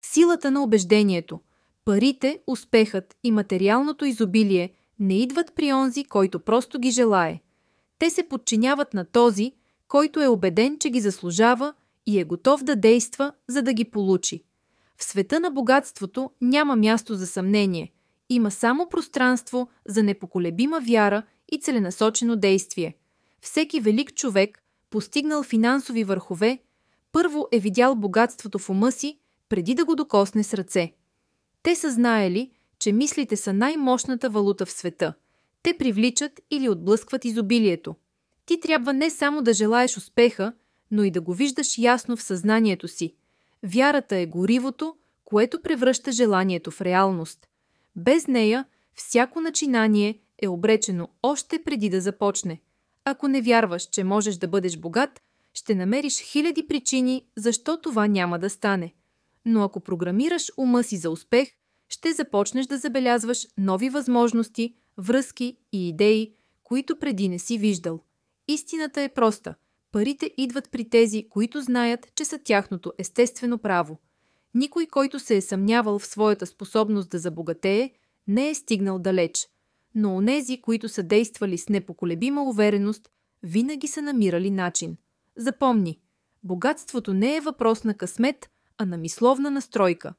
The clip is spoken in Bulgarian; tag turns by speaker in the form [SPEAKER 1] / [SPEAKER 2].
[SPEAKER 1] Силата на убеждението. Парите, успехът и материалното изобилие не идват при онзи, който просто ги желае. Те се подчиняват на този, който е убеден, че ги заслужава и е готов да действа, за да ги получи. В света на богатството няма място за съмнение. Има само пространство за непоколебима вяра и целенасочено действие. Всеки велик човек, постигнал финансови върхове, първо е видял богатството в ума си, преди да го докосне с ръце. Те са знаели, че мислите са най-мощната валута в света. Те привличат или отблъскват изобилието. Ти трябва не само да желаеш успеха, но и да го виждаш ясно в съзнанието си. Вярата е горивото, което превръща желанието в реалност. Без нея всяко начинание е обречено още преди да започне. Ако не вярваш, че можеш да бъдеш богат, ще намериш хиляди причини, защо това няма да стане. Но ако програмираш ума си за успех, ще започнеш да забелязваш нови възможности, връзки и идеи, които преди не си виждал. Истината е проста. Парите идват при тези, които знаят, че са тяхното естествено право. Никой, който се е съмнявал в своята способност да забогатее, не е стигнал далеч. Но онези, които са действали с непоколебима увереност, винаги са намирали начин. Запомни, богатството не е въпрос на късмет, а на мисловна настройка.